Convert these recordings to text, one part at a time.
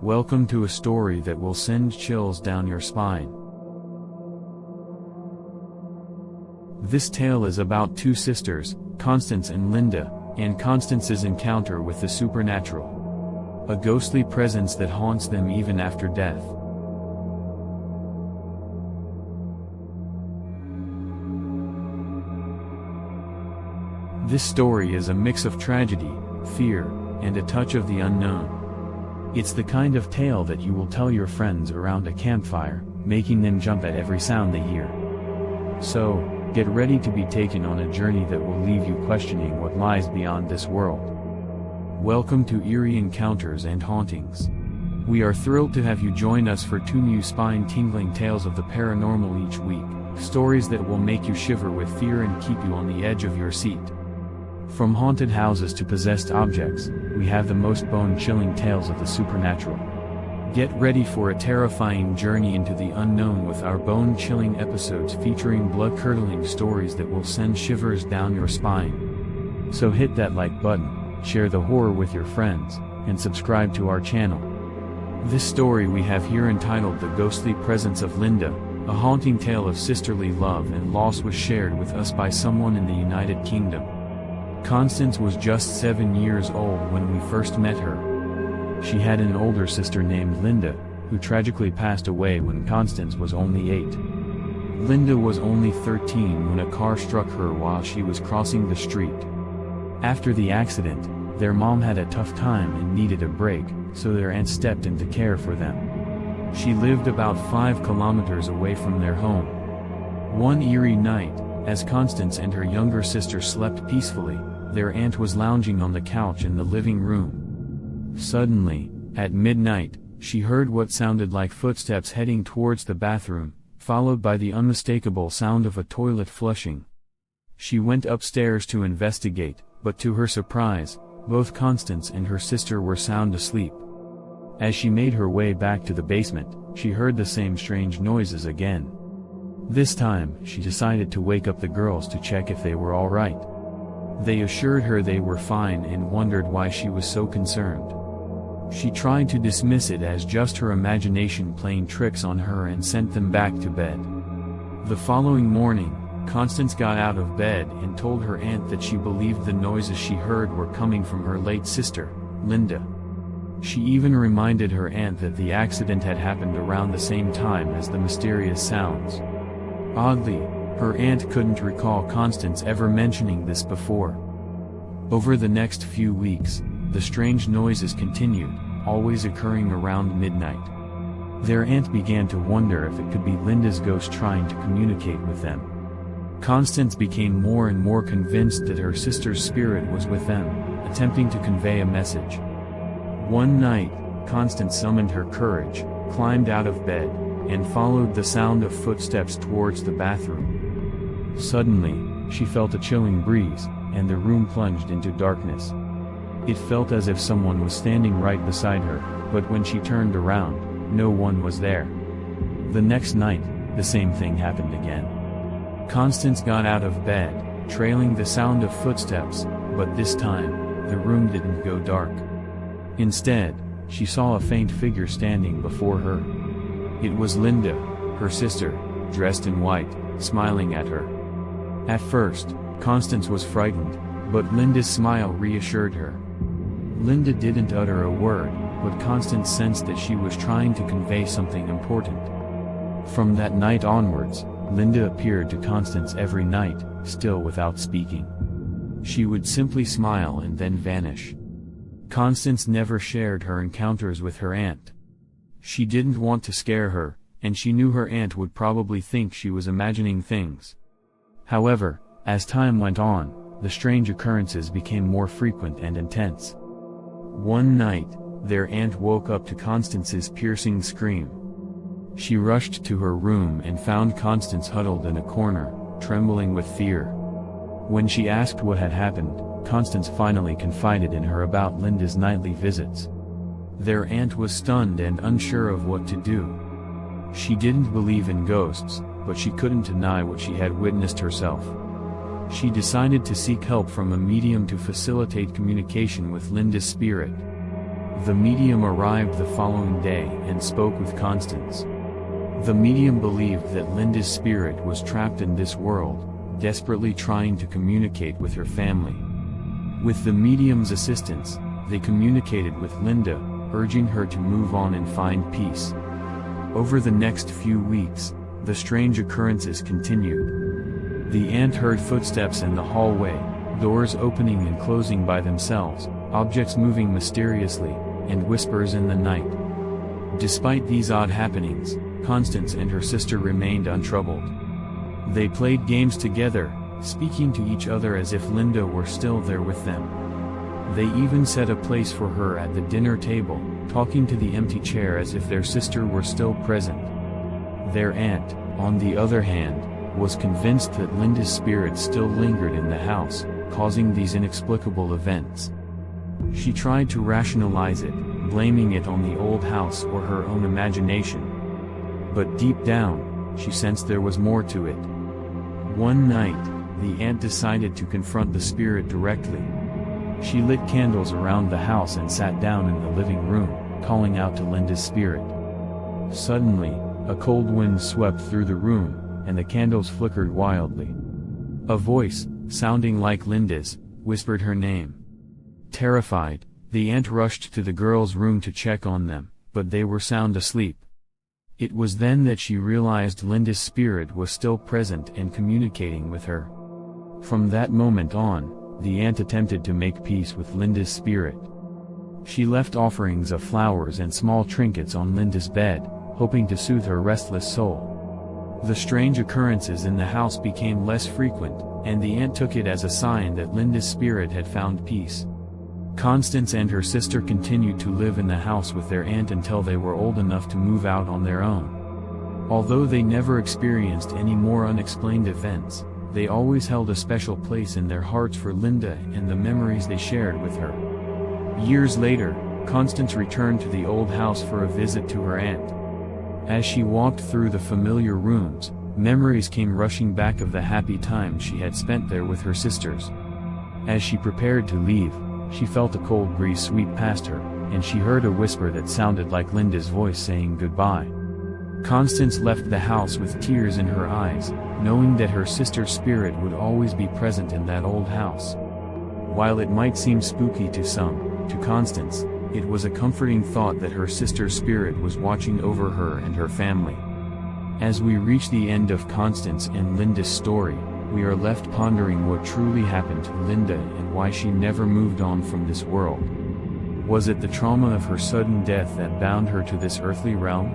Welcome to a story that will send chills down your spine. This tale is about two sisters, Constance and Linda, and Constance's encounter with the supernatural. A ghostly presence that haunts them even after death. This story is a mix of tragedy, fear, and a touch of the unknown. It's the kind of tale that you will tell your friends around a campfire, making them jump at every sound they hear. So, get ready to be taken on a journey that will leave you questioning what lies beyond this world. Welcome to Eerie Encounters and Hauntings. We are thrilled to have you join us for two new spine-tingling tales of the paranormal each week, stories that will make you shiver with fear and keep you on the edge of your seat. From haunted houses to possessed objects, we have the most bone-chilling tales of the supernatural. Get ready for a terrifying journey into the unknown with our bone-chilling episodes featuring blood-curdling stories that will send shivers down your spine. So hit that like button, share the horror with your friends, and subscribe to our channel. This story we have here entitled The Ghostly Presence of Linda, a haunting tale of sisterly love and loss was shared with us by someone in the United Kingdom. Constance was just 7 years old when we first met her. She had an older sister named Linda, who tragically passed away when Constance was only 8. Linda was only 13 when a car struck her while she was crossing the street. After the accident, their mom had a tough time and needed a break, so their aunt stepped in to care for them. She lived about 5 kilometers away from their home. One eerie night, as Constance and her younger sister slept peacefully, their aunt was lounging on the couch in the living room. Suddenly, at midnight, she heard what sounded like footsteps heading towards the bathroom, followed by the unmistakable sound of a toilet flushing. She went upstairs to investigate, but to her surprise, both Constance and her sister were sound asleep. As she made her way back to the basement, she heard the same strange noises again. This time, she decided to wake up the girls to check if they were all right. They assured her they were fine and wondered why she was so concerned. She tried to dismiss it as just her imagination playing tricks on her and sent them back to bed. The following morning, Constance got out of bed and told her aunt that she believed the noises she heard were coming from her late sister, Linda. She even reminded her aunt that the accident had happened around the same time as the mysterious sounds. Oddly, her aunt couldn't recall Constance ever mentioning this before. Over the next few weeks, the strange noises continued, always occurring around midnight. Their aunt began to wonder if it could be Linda's ghost trying to communicate with them. Constance became more and more convinced that her sister's spirit was with them, attempting to convey a message. One night, Constance summoned her courage, climbed out of bed, and followed the sound of footsteps towards the bathroom. Suddenly, she felt a chilling breeze, and the room plunged into darkness. It felt as if someone was standing right beside her, but when she turned around, no one was there. The next night, the same thing happened again. Constance got out of bed, trailing the sound of footsteps, but this time, the room didn't go dark. Instead, she saw a faint figure standing before her. It was Linda, her sister, dressed in white, smiling at her. At first, Constance was frightened, but Linda's smile reassured her. Linda didn't utter a word, but Constance sensed that she was trying to convey something important. From that night onwards, Linda appeared to Constance every night, still without speaking. She would simply smile and then vanish. Constance never shared her encounters with her aunt. She didn't want to scare her, and she knew her aunt would probably think she was imagining things. However, as time went on, the strange occurrences became more frequent and intense. One night, their aunt woke up to Constance's piercing scream. She rushed to her room and found Constance huddled in a corner, trembling with fear. When she asked what had happened, Constance finally confided in her about Linda's nightly visits. Their aunt was stunned and unsure of what to do. She didn't believe in ghosts, but she couldn't deny what she had witnessed herself. She decided to seek help from a medium to facilitate communication with Linda's spirit. The medium arrived the following day and spoke with Constance. The medium believed that Linda's spirit was trapped in this world, desperately trying to communicate with her family. With the medium's assistance, they communicated with Linda, urging her to move on and find peace. Over the next few weeks, the strange occurrences continued. The aunt heard footsteps in the hallway, doors opening and closing by themselves, objects moving mysteriously, and whispers in the night. Despite these odd happenings, Constance and her sister remained untroubled. They played games together, speaking to each other as if Linda were still there with them. They even set a place for her at the dinner table, talking to the empty chair as if their sister were still present. Their aunt, on the other hand, was convinced that Linda's spirit still lingered in the house, causing these inexplicable events. She tried to rationalize it, blaming it on the old house or her own imagination. But deep down, she sensed there was more to it. One night, the aunt decided to confront the spirit directly. She lit candles around the house and sat down in the living room, calling out to Linda's spirit. Suddenly, a cold wind swept through the room, and the candles flickered wildly. A voice, sounding like Linda's, whispered her name. Terrified, the aunt rushed to the girls' room to check on them, but they were sound asleep. It was then that she realized Linda's spirit was still present and communicating with her. From that moment on, the aunt attempted to make peace with Linda's spirit. She left offerings of flowers and small trinkets on Linda's bed, hoping to soothe her restless soul. The strange occurrences in the house became less frequent, and the aunt took it as a sign that Linda's spirit had found peace. Constance and her sister continued to live in the house with their aunt until they were old enough to move out on their own. Although they never experienced any more unexplained events, they always held a special place in their hearts for Linda and the memories they shared with her. Years later, Constance returned to the old house for a visit to her aunt. As she walked through the familiar rooms, memories came rushing back of the happy times she had spent there with her sisters. As she prepared to leave, she felt a cold breeze sweep past her, and she heard a whisper that sounded like Linda's voice saying goodbye. Constance left the house with tears in her eyes, knowing that her sister's spirit would always be present in that old house. While it might seem spooky to some, to Constance, it was a comforting thought that her sister's spirit was watching over her and her family. As we reach the end of Constance and Linda's story, we are left pondering what truly happened to Linda and why she never moved on from this world. Was it the trauma of her sudden death that bound her to this earthly realm?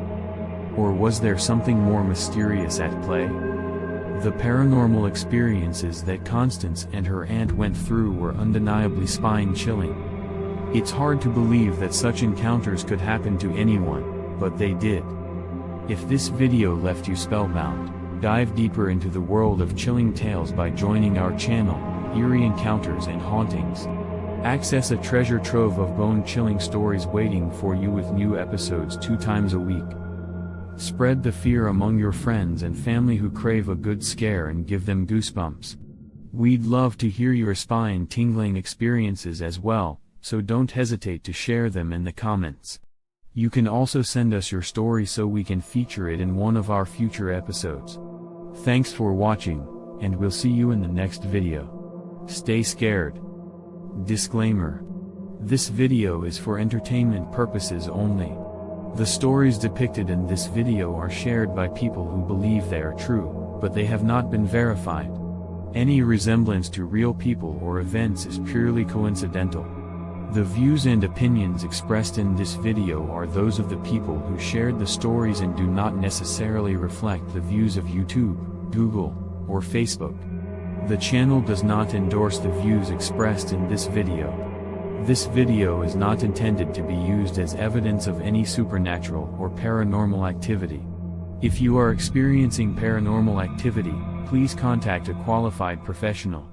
Or was there something more mysterious at play? The paranormal experiences that Constance and her aunt went through were undeniably spine-chilling. It's hard to believe that such encounters could happen to anyone, but they did. If this video left you spellbound, dive deeper into the world of chilling tales by joining our channel, Eerie Encounters and Hauntings. Access a treasure trove of bone-chilling stories waiting for you with new episodes 2 times a week. Spread the fear among your friends and family who crave a good scare and give them goosebumps. We'd love to hear your spine-tingling experiences as well, so don't hesitate to share them in the comments. You can also send us your story so we can feature it in one of our future episodes. Thanks for watching, and we'll see you in the next video. Stay scared. Disclaimer: this video is for entertainment purposes only. The stories depicted in this video are shared by people who believe they are true, but they have not been verified. Any resemblance to real people or events is purely coincidental. The views and opinions expressed in this video are those of the people who shared the stories and do not necessarily reflect the views of YouTube, Google, or Facebook. The channel does not endorse the views expressed in this video. This video is not intended to be used as evidence of any supernatural or paranormal activity. If you are experiencing paranormal activity, please contact a qualified professional.